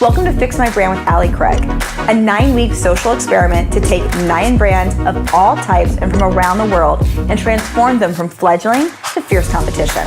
Welcome to Fix My Brand with Allie Craig, a 9-week social experiment to take 9 brands of all types and from around the world and transform them from fledgling to fierce competition.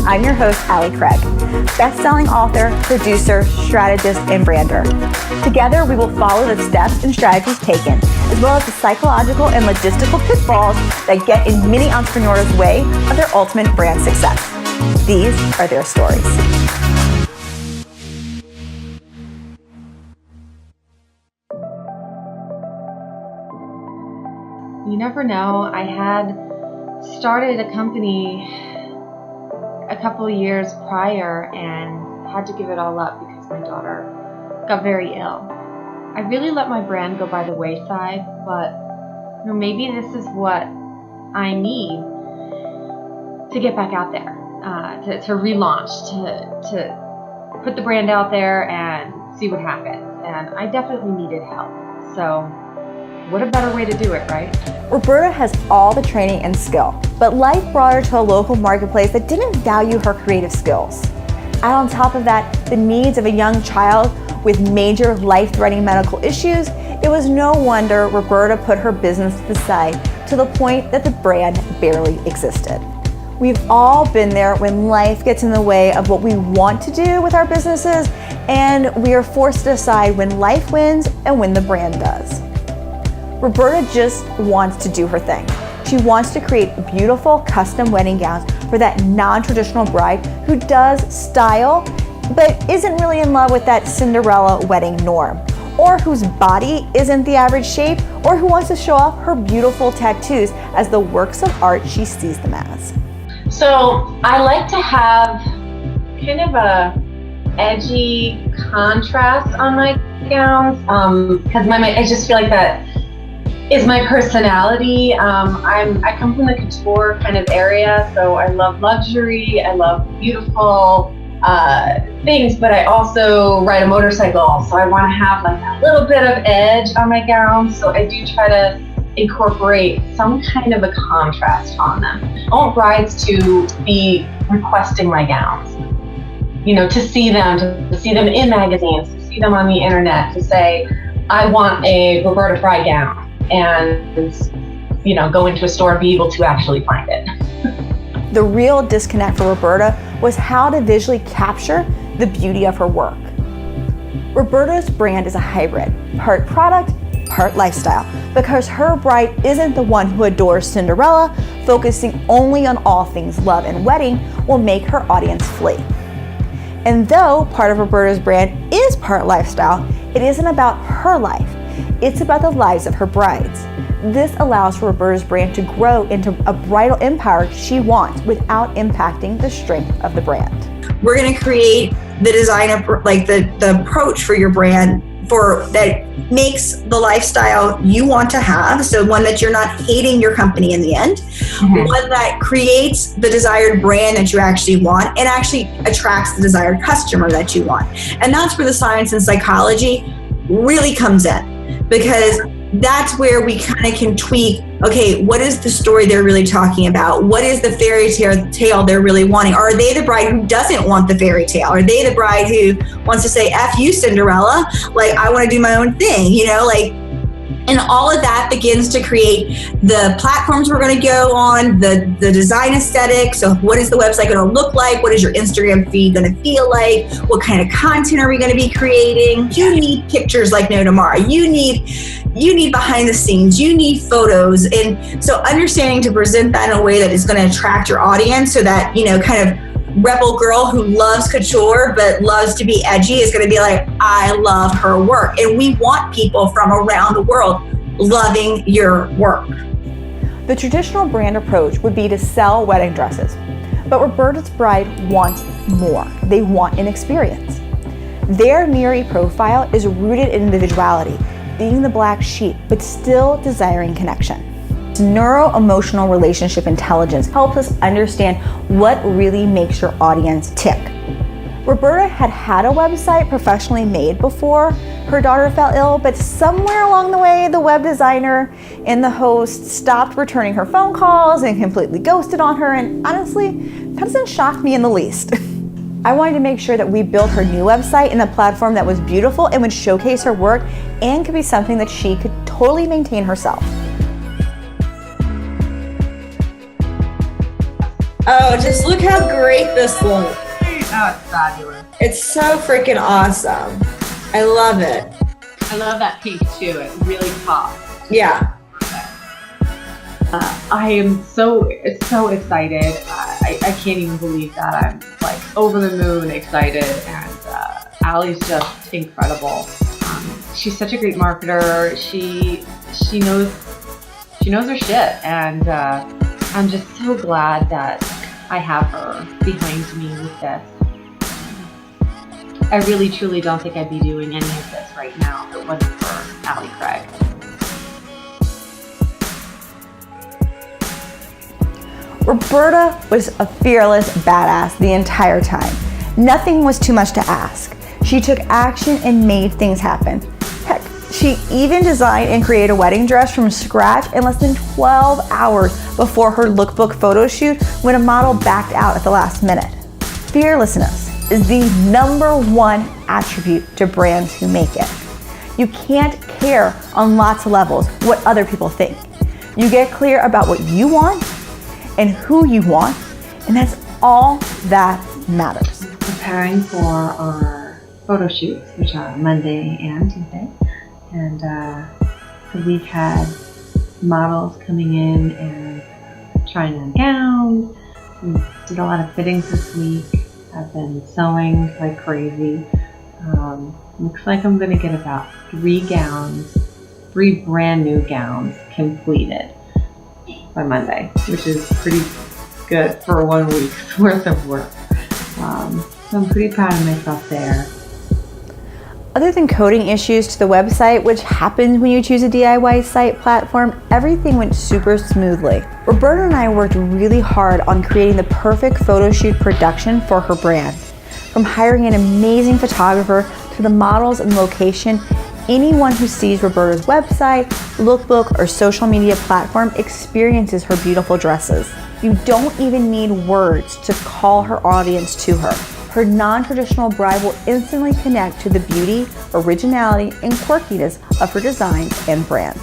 I'm your host, Allie Craig, best-selling author, producer, strategist, and brander. Together, we will follow the steps and strategies taken, as well as the psychological and logistical pitfalls that get in many entrepreneurs' way of their ultimate brand success. These are their stories. You never know. I had started a company a couple of years prior and had to give it all up because my daughter got very ill. I really let my brand go by the wayside, but maybe this is what I need to get back out there, to relaunch, to put the brand out there and see what happens. And I definitely needed help. So what a better way to do it, right? Roberta has all the training and skill, but life brought her to a local marketplace that didn't value her creative skills. And on top of that, the needs of a young child with major life-threatening medical issues, it was no wonder Roberta put her business to the side to the point that the brand barely existed. We've all been there when life gets in the way of what we want to do with our businesses, and we are forced to decide when life wins and when the brand does. Roberta just wants to do her thing. She wants to create beautiful custom wedding gowns for that non-traditional bride who does style, but isn't really in love with that Cinderella wedding norm, or whose body isn't the average shape, or who wants to show off her beautiful tattoos as the works of art she sees them as. So I like to have kind of a edgy contrast on my gowns, because I just feel like that is my personality. I come from the couture kind of area, so I love luxury, I love beautiful things, but I also ride a motorcycle, so I want to have like a little bit of edge on my gowns, so I do try to incorporate some kind of a contrast on them. I want brides to be requesting my gowns, to see them in magazines, to see them on the internet, to say, I want a Roberta Frey gown, and go into a store and be able to actually find it. The real disconnect for Roberta was how to visually capture the beauty of her work. Roberta's brand is a hybrid, part product, part lifestyle, because her bride isn't the one who adores Cinderella. Focusing only on all things love and wedding will make her audience flee. And though part of Roberta's brand is part lifestyle, it isn't about her life. It's about the lives of her brides. This allows for Roberta's brand to grow into a bridal empire she wants without impacting the strength of the brand. We're going to create the design of the approach for your brand that makes the lifestyle you want to have. So one that you're not hating your company in the end, one that creates the desired brand that you actually want and actually attracts the desired customer that you want. And that's where the science and psychology really comes in, because that's where we kind of can tweak, okay, what is the story they're really talking about? What is the fairy tale they're really wanting? Are they the bride who doesn't want the fairy tale? Are they the bride who wants to say, F you, Cinderella, like I want to do my own thing, and all of that begins to create the platforms we're going to go on, the design aesthetic. So what is the website going to look like? What is your Instagram feed going to feel like? What kind of content are we going to be creating? You need pictures like no tomorrow. You need behind the scenes. You need photos. And so understanding to present that in a way that is going to attract your audience, so that, kind of rebel girl who loves couture but loves to be edgy is going to be like, I love her work. And we want people from around the world loving your work. The traditional brand approach would be to sell wedding dresses, but Roberta's bride wants more. They want an experience. Their Miri profile is rooted in individuality, being the black sheep, but still desiring connection. Neuro-emotional relationship intelligence helps us understand what really makes your audience tick. Roberta had a website professionally made before her daughter fell ill, but somewhere along the way, the web designer and the host stopped returning her phone calls and completely ghosted on her, and honestly, that doesn't shock me in the least. I wanted to make sure that we built her new website in a platform that was beautiful and would showcase her work and could be something that she could totally maintain herself. Oh, just look how great this looks. Oh, it's fabulous. It's so freaking awesome. I love it. I love that pink too. It really pops. Yeah. I am so excited. I can't even believe that. I'm like over the moon excited, and Allie's just incredible. She's such a great marketer. She knows her shit, and I'm just so glad that I have her behind me with this. I really truly don't think I'd be doing any of this right now if it wasn't for Allie Craig. Roberta was a fearless badass the entire time. Nothing was too much to ask. She took action and made things happen. Heck, she even designed and created a wedding dress from scratch in less than 12 hours before her lookbook photo shoot when a model backed out at the last minute. Fearlessness is the #1 attribute to brands who make it. You can't care on lots of levels what other people think. You get clear about what you want and who you want, and that's all that matters. Preparing for our photo shoots, which are Monday and Tuesday, and so we've had models coming in and trying on gowns. We did a lot of fittings this week. I've been sewing like crazy. Looks like I'm gonna get about 3 brand new gowns completed by Monday, which is pretty good for 1 week's worth of work. So I'm pretty proud of myself there. Other than coding issues to the website, which happens when you choose a DIY site platform, everything went super smoothly. Roberta and I worked really hard on creating the perfect photo shoot production for her brand. From hiring an amazing photographer to the models and location, anyone who sees Roberta's website, lookbook, or social media platform experiences her beautiful dresses. You don't even need words to call her audience to her. Her non-traditional bride will instantly connect to the beauty, originality, and quirkiness of her design and brand.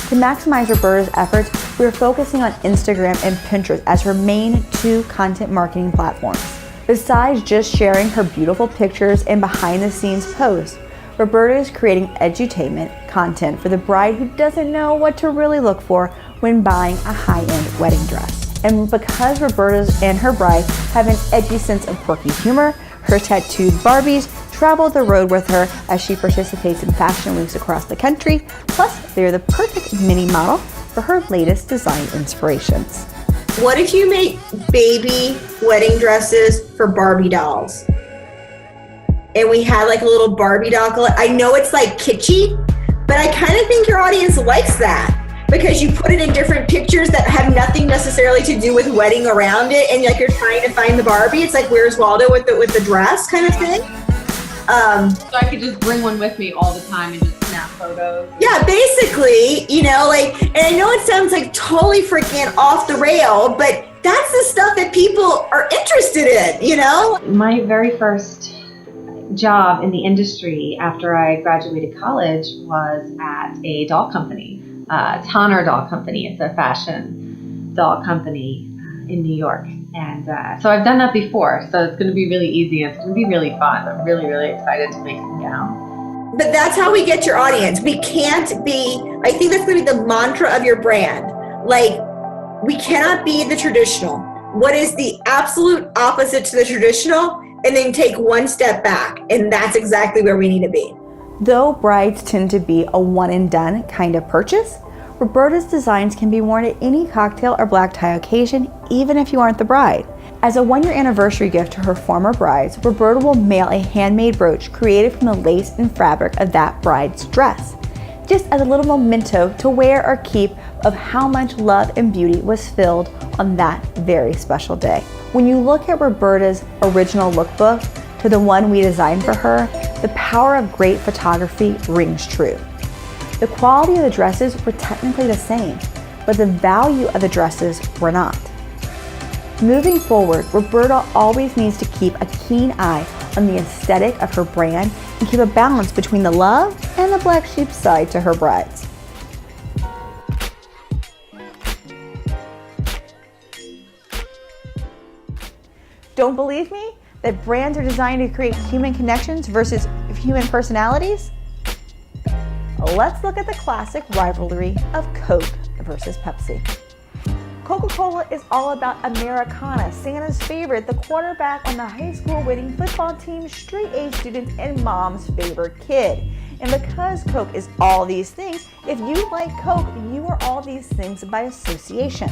To maximize Roberta's efforts, we are focusing on Instagram and Pinterest as her main 2 content marketing platforms. Besides just sharing her beautiful pictures and behind-the-scenes posts, Roberta is creating edutainment content for the bride who doesn't know what to really look for when buying a high-end wedding dress. And because Roberta and her bride have an edgy sense of quirky humor, her tattooed Barbies travel the road with her as she participates in fashion weeks across the country. Plus, they're the perfect mini model for her latest design inspirations. What if you make baby wedding dresses for Barbie dolls? And we had like a little Barbie doll. I know it's like kitschy, but I kind of think your audience likes that because you put it in different pictures that have nothing necessarily to do with wedding around it, and like you're trying to find the Barbie. It's like Where's Waldo with the dress kind of thing. So I could just bring one with me all the time and just snap photos. Yeah, basically, you know, like, and I know it sounds like totally freaking off the rail, but that's the stuff that people are interested in, you know? My very first job in the industry after I graduated college was at a doll company, Tanner Doll Company. It's a fashion doll company in New York. And so I've done that before, so it's going to be really easy and it's going to be really fun. I'm really, really excited to make some gowns. But that's how we get your audience. We can't be, I think that's going to be the mantra of your brand. Like, we cannot be the traditional. What is the absolute opposite to the traditional? And then take one step back. And that's exactly where we need to be. Though brides tend to be a one and done kind of purchase, Roberta's designs can be worn at any cocktail or black tie occasion, even if you aren't the bride. As a 1-year anniversary gift to her former brides, Roberta will mail a handmade brooch created from the lace and fabric of that bride's dress, just as a little memento to wear or keep of how much love and beauty was filled on that very special day. When you look at Roberta's original lookbook to the one we designed for her, the power of great photography rings true. The quality of the dresses were technically the same, but the value of the dresses were not. Moving forward, Roberta always needs to keep a keen eye on the aesthetic of her brand and keep a balance between the love and the black sheep side to her brides. Don't believe me that brands are designed to create human connections versus human personalities? Let's look at the classic rivalry of Coke versus Pepsi. Coca-Cola is all about Americana, Santa's favorite, the quarterback on the high school winning football team, straight-A student, and mom's favorite kid. And because Coke is all these things, if you like Coke, you are all these things by association.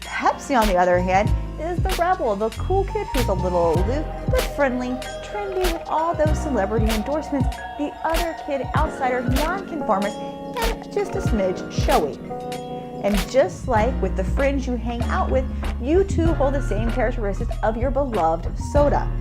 Pepsi, on the other hand, is the rebel, the cool kid who's a little aloof, but friendly, trendy with all those celebrity endorsements, the other kid, outsider, non-conformist, and just a smidge showy. And just like with the friends you hang out with, you too hold the same characteristics of your beloved soda.